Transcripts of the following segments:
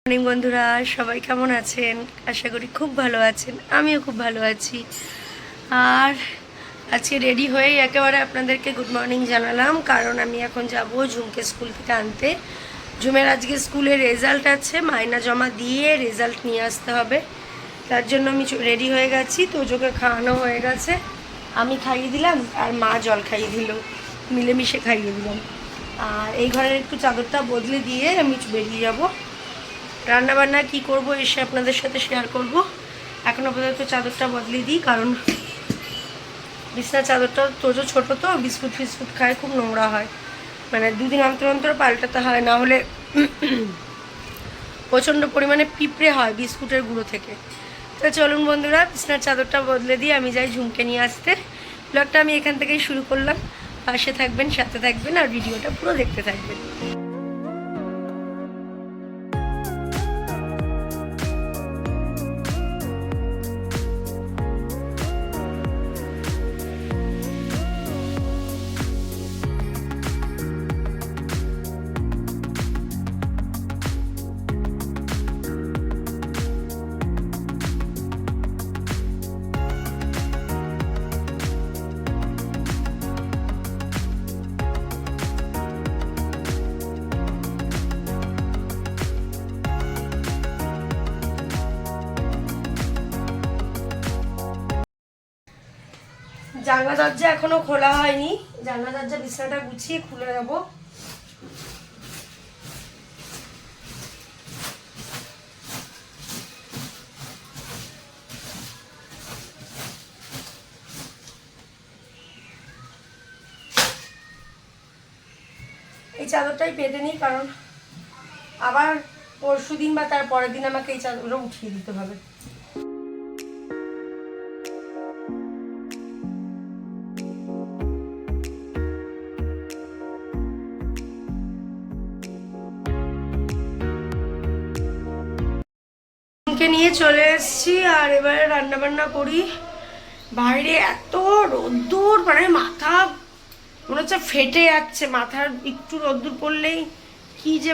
Morning বন্ধুরা, সবাই কেমন আছেন? আশা করি খুব ভালো আছেন। আমিও খুব ভালো আছি। আর আজকে রেডি হয়েই একেবারে আপনাদেরকে গুড মর্নিং জানালাম, কারণ আমি এখন যাব ঝুমকে স্কুল থেকে আনতে। ঝুমের আজকে স্কুলে রেজাল্ট আছে, মাইনা জমা দিয়ে রেজাল্ট নিয়ে আসতে হবে। তার জন্য আমি রেডি হয়ে গেছি। তোজোকে খাওয়ানো হয়ে গেছে, আমি খাইয়ে দিলাম আর মা জল খাইয়ে দিল, মিলেমিশে খাইয়ে দিলাম। আর এই ঘরের একটু চাদরটা বদলে দিয়ে আমি বেরিয়ে যাব। রান্নাবান্না কি করব এসে আপনাদের সাথে শেয়ার করব। এখন আপাতত চাদরটা বদলে দিই, কারণ বিছনার চাদরটা তোজো ছোট তো, বিস্কুট ফিস্কুট খায়, খুব নোংরা হয়। মানে দুদিন অন্তর অন্তর পাল্টাতে হয়, না হলে প্রচণ্ড পরিমাণে পিঁপড়ে হয় বিস্কুটের গুঁড়ো থেকে। তো চলুন বন্ধুরা, বিছনার চাদরটা বদলে দিয়ে আমি যাই ঝুমকে নিয়ে আসতে। ব্লগটা আমি এখান থেকেই শুরু করলাম। পাশে থাকবেন, সাথে থাকবেন, আর ভিডিওটা পুরো দেখতে থাকবেন। জানলা দরজা এখনো খোলা হয়নি, জানলা দরজা বিছানাটা গুছিয়ে খুলে দেব। এই চাদরটাই পেতে নিই, কারণ আবার পরশুদিন বা তার পরের দিন আমাকে এই চাদরটা উঠিয়ে দিতে হবে। নিয়ে চলে এসেছি, আর এবারে রান্না বান্না করি। বাইরে এত রোদ্দুর, মানে মাথা মনে হচ্ছে ফেটে যাচ্ছে। মাথার একটু রোদ্দুর পড়লেই কি যে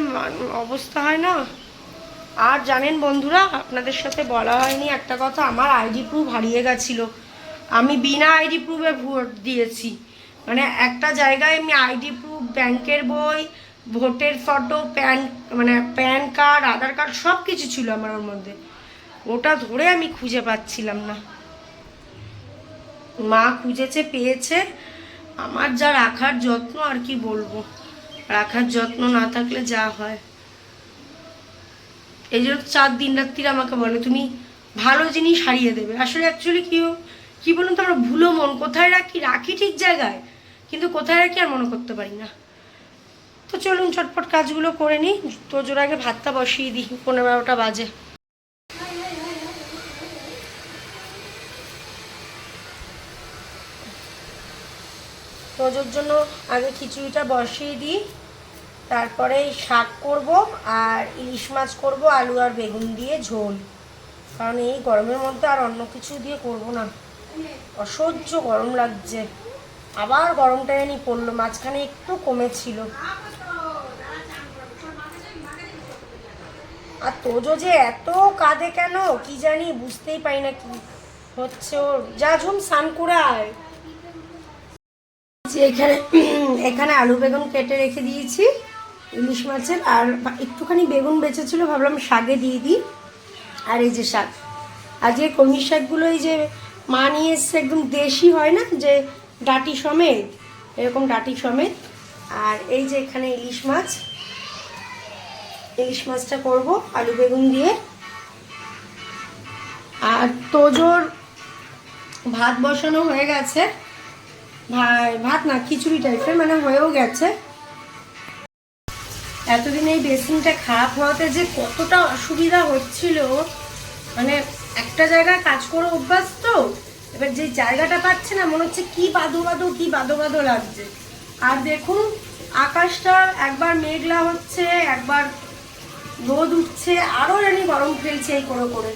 অবস্থা হয় না। আর জানেন বন্ধুরা, আপনাদের সাথে বলা হয়নি একটা কথা, আমার আইডি প্রুফ হারিয়ে গেছিলো। আমি বিনা আইডি প্রুফে ভোট দিয়েছি। মানে একটা জায়গায় আমি আইডি প্রুফ, ব্যাংকের বই, ভোটের ফটো, প্যান কার্ড, আধার কার্ড সব কিছু ছিল আমার ওর মধ্যে। ওটা ধরে আমি খুঁজে পাচ্ছিলাম না। মা খুঁজেছে, পেয়েছে। আমার যা রাখার যত্ন, আর কি বলবো। রাখার যত্ন না থাকলে যা হয়। এই জন্য 4 দিন রাত্রির আমাকে বলে তুমি ভালো জিনিস হারিয়ে দেবে। আসলে অ্যাকচুয়ালি কি বলুন তো, আমরা ভুলো মন কোথায় রাখি ঠিক জায়গায়, কিন্তু কোথায় রাখি আর মনে করতে পারি না। তো চলুন চটপট কাজগুলো করে নিই। তোজোর আগে ভাতটা বসিয়ে দিই, 11:15 বাজে। তোজোর জন্য আগে খিচুড়িটা বসিয়ে দিই, তারপরে শাক করব আর ইলিশ মাছ করব, আলু আর বেগুন দিয়ে ঝোল। কারণ এই গরমের মধ্যে আর অন্য কিছু দিয়ে করব না, অসহ্য গরম লাগছে। আবার গরমটা জানি পড়লো, মাঝখানে একটু কমেছিল। আর তোজো যে এত কাঁদে কেন কি জানি, বুঝতেই পারি না কি হচ্ছে ওর। যা ঝুম স্নান করে আয়। এখানে এখানে আলু বেগুন কেটে রেখে দিয়েছি ইলিশ মাছের, আর একটুখানি বেগুন বেঁচেছিল, ভাবলাম শাকে দিয়ে দিই। আর এই যে শাক, আজকে কলমি শাকগুলো এই যে মা নিয়ে এসছে, একদম দেশি হয় না, যে ডাঁটি সমেত, এরকম ডাঁটি সমেত। আর এই যে এখানে ইলিশ মাছটা করব আলু বেগুন দিয়ে। আর তোজোর ভাত বসানো হয়ে গেছে, ভাত না খিচুড়ি টাইপের, মানে হয়েও গেছে। এতদিন এই বেসিনটা খারাপ হওয়াতে যে কতটা অসুবিধা হচ্ছিল, মানে একটা জায়গায় কাজ করে অভ্যাস তো, এবার যে জায়গাটা পাচ্ছে না, মনে হচ্ছে কি বাদো বাদো লাগছে। আর দেখুন আকাশটা একবার মেঘলা হচ্ছে, একবার রোদ উঠছে, আরও জানি গরম ফেলছে এই করে।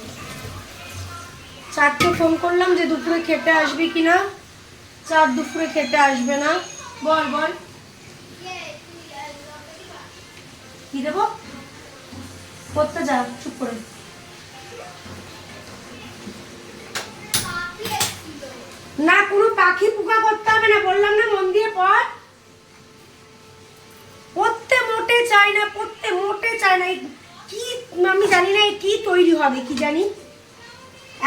4টে ফোন করলাম যে দুপুরে খেতে আসবি কিনা, 4 দুপুরে খেতে আসবে না। বল কি দেবো? করতে যা চুপ করে। না কোনো পাখি পোকা করতে হবে না, বললাম না মন দিয়ে পড়। পড়তে মোটে চাই না, পড়তে মোটে চাই না। কি আমি জানি না কি তৈরি হবে কি জানি।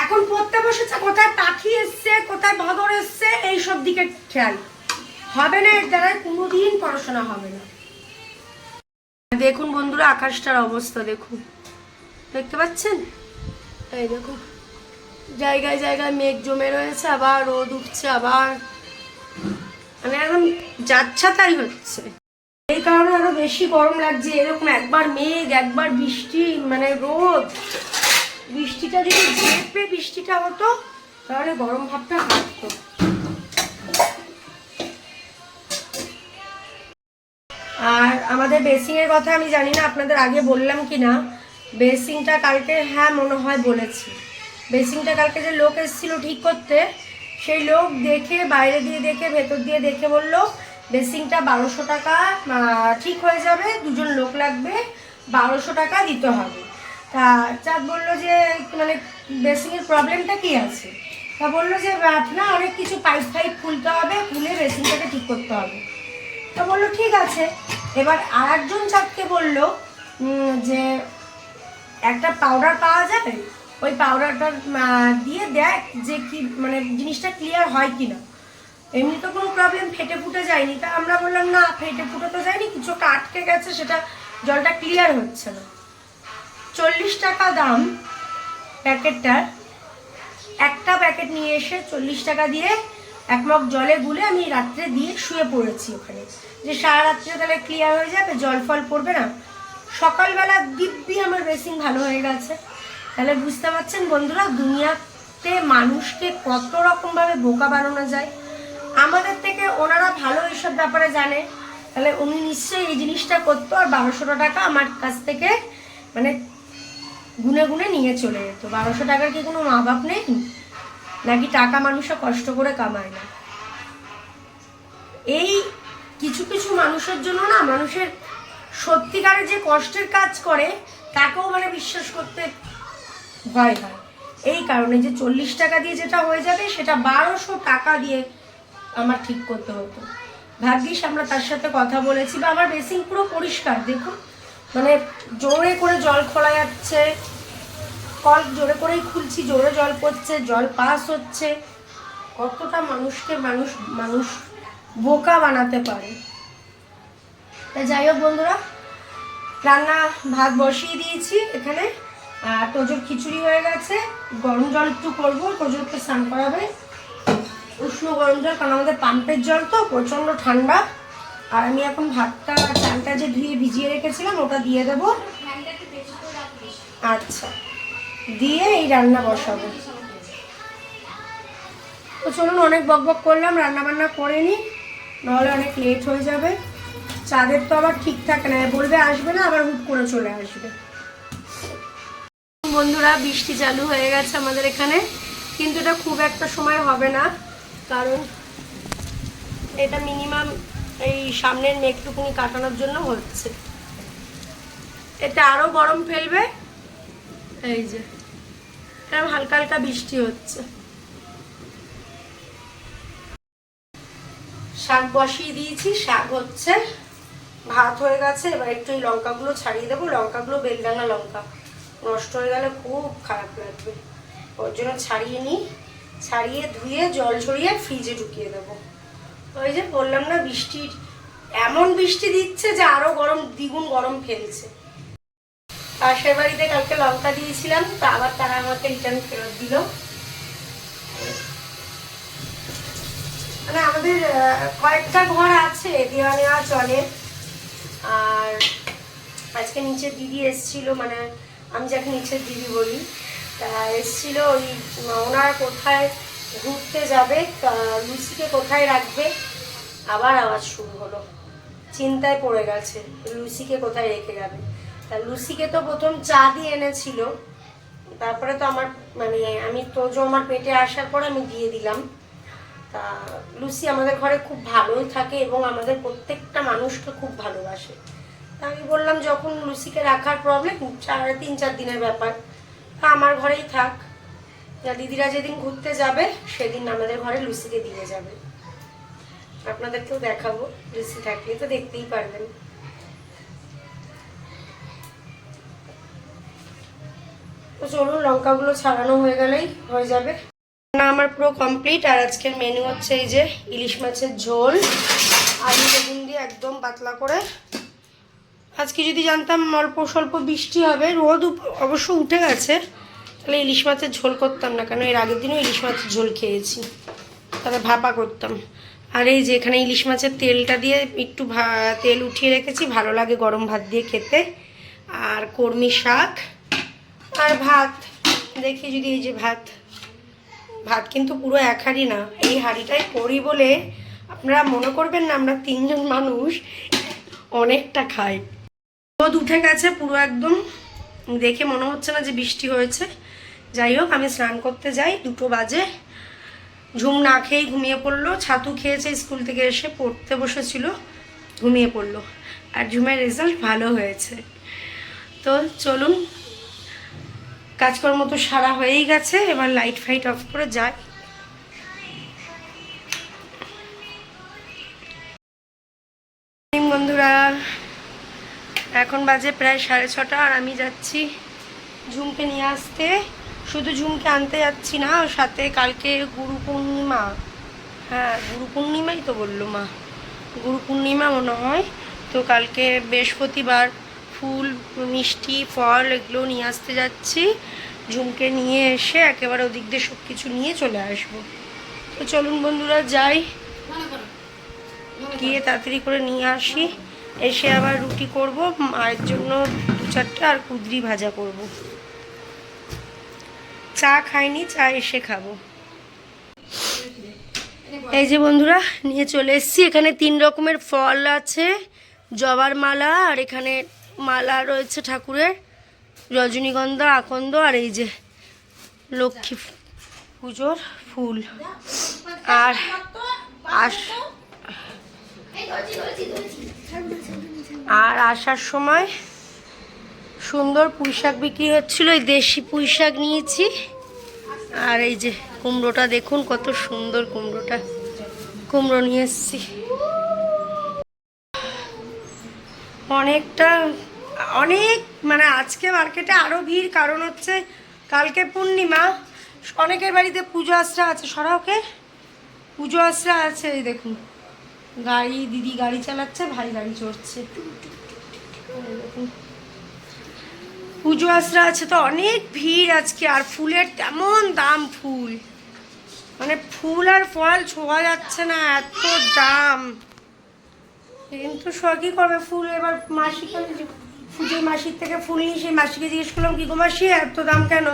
এখন পড়তে বসেছে, কোথায় পাখি এসছে কোথায় বাঁদর এসছে এইসব দিকে খেয়াল হবে না, এর দ্বারা কোনোদিন পড়াশোনা হবে না। দেখুন বন্ধুরা আকাশটার অবস্থা দেখুন, দেখতে পাচ্ছেন? এই দেখুন জায়গায় জায়গায় মেঘ জমে রয়েছে, আবার রোদ উঠছে, আবার মানে একদম যাচ্ছা তাই হচ্ছে। এই কারণে আরো বেশি গরম লাগছে। এরকম একবার মেঘ একবার বৃষ্টি, মানে রোদ, বৃষ্টিটা যদি ঝেপে বৃষ্টিটা হতো তাহলে গরম ভাবটা কাটতো। আর আমাদের বেসিংয়ের কথা আমি জানি না আপনাদের আগে বললাম কি না। বেসিংটা কালকে, হ্যাঁ মনে হয় বলেছি, বেসিংটা কালকে যে লোক এসেছিল ঠিক করতে, সেই লোক দেখে বাইরে দিয়ে দেখে ভেতর দিয়ে দেখে বললো বেসিংটা 1200 টাকা ঠিক হয়ে যাবে, দুজন লোক লাগবে, 1200 টাকা দিতে হবে। তা চাঁদ বললো যে মানে বেসিংয়ের প্রবলেমটা কি আছে? তা বললো যে না অনেক কিছু পাইপ ফাইপ খুলতে হবে, খুলে বেসিংটাকে ঠিক করতে হবে। তো বললো ঠিক আছে। এবার আর একজন চাঁদকে বললো যে একটা পাউডার পাওয়া যাবে, ওই পাউডারটা দিয়ে দেখ যে কি মানে জিনিসটা ক্লিয়ার হয় কি না। এমনি তো কোনো প্রবলেম ফেটে ফুটে যায়নি। তা আমরা বললাম না ফেটে ফুটে তো যায়নি, কিছু একটা আটকে গেছে, সেটা জলটা ক্লিয়ার হচ্ছে না। 40 টাকা দাম প্যাকেটটার। একটা প্যাকেট নিয়ে এসে 40 টাকা দিয়ে 1 মগ জলে গুলে আমি রাত্রে দিয়ে শুয়ে পড়েছি ওখানে, যে সারা রাত্রে তাহলে ক্লিয়ার হয়ে যাবে, জল ফল পড়বে না। সকালবেলা দিব্যি আমার বেসিং ভালো হয়ে গেছে। তাহলে বুঝতে পারছেন বন্ধুরা দুনিয়াতে মানুষকে কত রকমভাবে বোকা বানানো যায়। আমাদের থেকে ওনারা ভালো এইসব ব্যাপারে জানে, তাহলে উনি নিশ্চয়ই এই জিনিসটা করতো আর 1200 টাকা আমার কাছ থেকে মানে গুনে গুনে নিয়ে চলে যেত। 1200 টাকার কি কোনো মা বাপ নেই নাকি? টাকা মানুষে কষ্ট করে কামায় না। এই কিছু কিছু মানুষের জন্য না মানুষের সত্যিকারের যে কষ্টের কাজ করে তাকেও মানে বিশ্বাস করতে ভয় হয়। এই কারণে যে 40 টাকা দিয়ে যেটা হয়ে যাবে সেটা 1200 টাকা দিয়ে আমার ঠিক করতে হতো। ভাগ্যিস আমরা তার সাথে কথা বলেছি, বা আমার বেসিং পুরো পরিষ্কার দেখুন, মানে জোরে করে জল খোলা যাচ্ছে, কল জোরে করেই খুলছি, জোরে জল পড়ছে, জল পাস হচ্ছে। কতটা মানুষকে মানুষ বোকা বানাতে পারে। তা যাই হোক বন্ধুরা, রান্না ভাত বসিয়ে দিয়েছি এখানে, তোজোর খিচুড়ি হয়ে গেছে। গরম জল একটু করবো, তোজোরকে স্নান করাবে উষ্ণ গরম জল, কারণ আমাদের পাম্পের জল তো প্রচণ্ড ঠান্ডা। আর আমি এখন ভাতটা চালটা যে ধুয়ে ভিজিয়ে রেখেছিলাম ওটা দিয়ে দেবো। আচ্ছা, দিয়ে এই রান্না বসাবো। তো চলুন, অনেক বকবক করলাম, রান্না বান্না করে নিই, নাহলে অনেক লেট হয়ে যাবে। চাঁদের তো আবার ঠিকঠাক না, বলবে আসবে না আবার হুট করে চলে আসবে। বন্ধুরা বৃষ্টি চালু হয়ে গেছে আমাদের এখানে, কিন্তু এটা খুব একটা সময় হবে না, কারণ এটা মিনিমাম এই সামনের মেঘটুকুনি কাটানোর জন্য হচ্ছে। এটা আরো গরম ফেলবে। এই যে হালকা হালকা বৃষ্টি হচ্ছে। শাক বসিয়ে দিয়েছি, শাক হচ্ছে, ভাত হয়ে গেছে। এবার একটু এই লঙ্কাগুলো ছাড়িয়ে দেবো। লঙ্কাগুলো বেলডাঙা লঙ্কা, নষ্ট হয়ে গেলে খুব খারাপ লাগবে, ওর জন্য ছাড়িয়ে নিই। ছাড়িয়ে ধুয়ে জল ঝরিয়ে ফ্রিজে ঢুকিয়ে দেবো। ওই যে বললাম না বৃষ্টির এমন বৃষ্টি দিচ্ছে যে আরো গরম, দ্বিগুণ গরম ফেলছে। পাশের বাড়িতে কালকে লঙ্কা দিয়েছিলাম, তা আবার তারা আমাকে রিটার্ন ফেরত দিল। মানে আমাদের কয়েকটা ঘর আছে দেওয়া নেওয়া চলে। আর আজকে নিচের দিদি এসছিল, মানে আমি যাকে নিচের দিদি বলি, তা এসছিল। ওই ওনারা কোথায় ঘুরতে যাবে, লুসিকে কোথায় রাখবে, আবার আওয়াজ শুরু হলো। চিন্তায় পড়ে গেছে লুসিকে কোথায় রেখে যাবে। তা লুসিকে তো প্রথম চা দিয়ে এনেছিল, তারপরে তো আমার মানে আমি তোজো আমার পেটে আসার পর আমি দিয়ে দিলাম। তা লুসি আমাদের ঘরে খুব ভালোই থাকে এবং আমাদের প্রত্যেকটা মানুষকে খুব ভালোবাসে। আমি বললাম যখন লুসিকে রাখার প্রবলেম 3-4 দিনের ব্যাপার, আমার ঘরেই থাক, যা দিদিরা যেদিন ঘুরতে যাবে সেদিন আমাদের ঘরে লুসিকে দিয়ে যাবে। আপনাদেরকেও দেখাবো, লুসি থাকলে তো দেখতেই পারবেন। তো চলুন, লঙ্কাগুলো ছাড়ানো হয়ে গেলেই হয়ে যাবে। না, আমার পুরো কমপ্লিট। আর আজকের মেনু হচ্ছে এই যে ইলিশ মাছের ঝোল, আলু বেগুন দিয়ে একদম পাতলা করে। আজকে যদি জানতাম অল্প স্বল্প বৃষ্টি হবে, রোদ অবশ্য উঠে গেছে, তাহলে ইলিশ মাছের ঝোল করতাম না, কেন এর আগের দিনও ইলিশ মাছের ঝোল খেয়েছি, তাহলে ভাপা করতাম। আর এই যে এখানে ইলিশ মাছের তেলটা দিয়ে একটু তেল উঠিয়ে রেখেছি, ভালো লাগে গরম ভাত দিয়ে খেতে। আর কর্মী শাক আর ভাত। দেখি যদি এই যে ভাত কিন্তু পুরো এক হাঁড়ি না, এই হাঁড়িটাই করি বলে আপনারা মনে করবেন না আমরা 3 জন মানুষ অনেকটা খাই। রোদ উঠে গেছে পুরো একদম, দেখে মনে হচ্ছে না যে বৃষ্টি হয়েছে। যাই হোক, আমি স্নান করতে যাই, 2টো বাজে। ঝুম না খেয়েই ঘুমিয়ে পড়লো, ছাতু খেয়েছে স্কুল থেকে এসে, পড়তে বসেছিল, ঘুমিয়ে পড়লো। আর ঝুমের রেজাল্ট ভালো হয়েছে। তো চলুন, কাজকর্ম তো সারা হয়েই গেছে, এবার লাইট ফাইট অফ করে যাই। বন্ধুরা, এখন বাজে প্রায় 6:30, আর আমি যাচ্ছি ঝুমকে নিয়ে আসতে। শুধু ঝুমকে আনতে যাচ্ছি না, সাথে কালকে গুরু পূর্ণিমা। হ্যাঁ, গুরু পূর্ণিমাই তো বললো মা, গুরু পূর্ণিমা মনে হয়। তো কালকে বৃহস্পতিবার, ফুল মিষ্টি ফল এগুলো নিয়ে আসতে যাচ্ছি। ঝুমকে নিয়ে এসে একেবারে ওদিক দিয়ে সব কিছু নিয়ে চলে আসবো। তো চলুন বন্ধুরা যাই, গিয়ে তাড়াতাড়ি করে নিয়ে আসি। এসে আবার রুটি করব, মায়ের জন্য 2-4টা, আর কুদরি ভাজা করব। চা খাইনি, চা এসে খাবো। এই যে বন্ধুরা, নিয়ে চলে এসেছি। এখানে 3 রকমের ফল আছে, জবার মালা, আর এখানে মালা রয়েছে ঠাকুরের, রজনীগন্ধা, আকন্দ, আর এই যে লক্ষ্মী পুজোর ফুল। আর আসার সময় সুন্দর পুঁইশাক বিক্রি হচ্ছিল, এই দেশি পুঁইশাক নিয়েছি। আর এই যে কুমড়োটা দেখুন কত সুন্দর, কুমড়ো নিয়ে এসেছি। অনেক মানে আজকে মার্কেটে আরও ভিড়, কারণ হচ্ছে কালকে পূর্ণিমা, অনেকের বাড়িতে পুজো আশ্রা আছে। সরাওকে পুজো আশ্রা আছে। এই দেখুন গাড়ি, দিদি গাড়ি চালাচ্ছে, ভাই গাড়ি চড়ছে। দেখুন পুজো আশ্রা আছে, তো অনেক ভিড় আজকে। আর ফুলের তেমন দাম, ফুল মানে ফুল আর ফল ছোঁয়া যাচ্ছে না, এত দাম। কিন্তু কি করবে, ফুল এবার মাসিকে, পুজোর মাসির থেকে ফুল নিয়ে সেই মাসিকে জিজ্ঞেস করলাম, কি গো মাসি এত দাম কেন?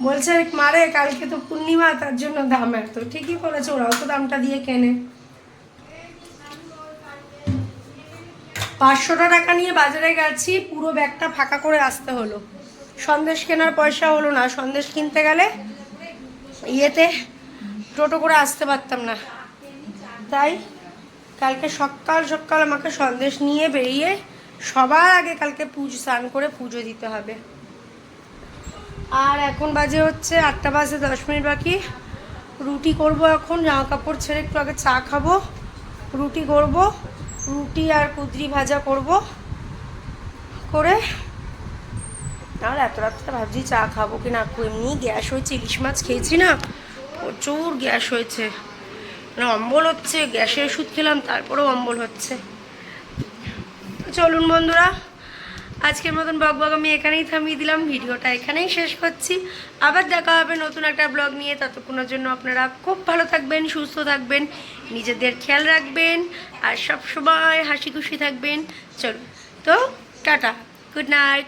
বলছে মারে কালকে তো পূর্ণিমা, তার জন্য দাম এত। ঠিকই বলেছে, ওরাও তো দামটা দিয়ে কেনে। 500 টাকা নিয়ে বাজারে গেছি, পুরো ব্যাগটা ফাঁকা করে আসতে হলো। সন্দেশ কেনার পয়সা হলো না, সন্দেশ কিনতে গেলে ইয়েতে টোটো করে আসতে পারতাম না, তাই কালকে সকাল আমাকে সন্দেশ নিয়ে বেরিয়ে সবার আগে কালকে স্নান করে পুজো দিতে হবে। আর এখন বাজে হচ্ছে 8টা বাজে 10 মিনিট বাকি। রুটি করব এখন, জামা কাপড় ছেড়ে একটু আগে চা খাবো, রুটি করব, রুটি আর কুদরি ভাজা করব করে। আর এত রাত্রে ভাবছি চা খাবো কি না, এমনি গ্যাস হয়েছে, ইলিশ মাছ খেয়েছি না, প্রচুর গ্যাস হয়েছে, মানে অম্বল হচ্ছে। গ্যাসের ওষুধ খেলাম, তারপরেও অম্বল হচ্ছে। চলুন বন্ধুরা, আজকের মতন ব্লগ আমি এখানেই থামিয়ে দিলাম, ভিডিওটা এখানেই শেষ করছি। আবার দেখা হবে নতুন একটা ব্লগ নিয়ে। ততক্ষণের জন্য আপনারা খুব ভালো থাকবেন, সুস্থ থাকবেন, নিজেদের খেয়াল রাখবেন, আর সব সময় হাসি খুশি থাকবেন। চলুন তো, টাটা, গুড নাইট।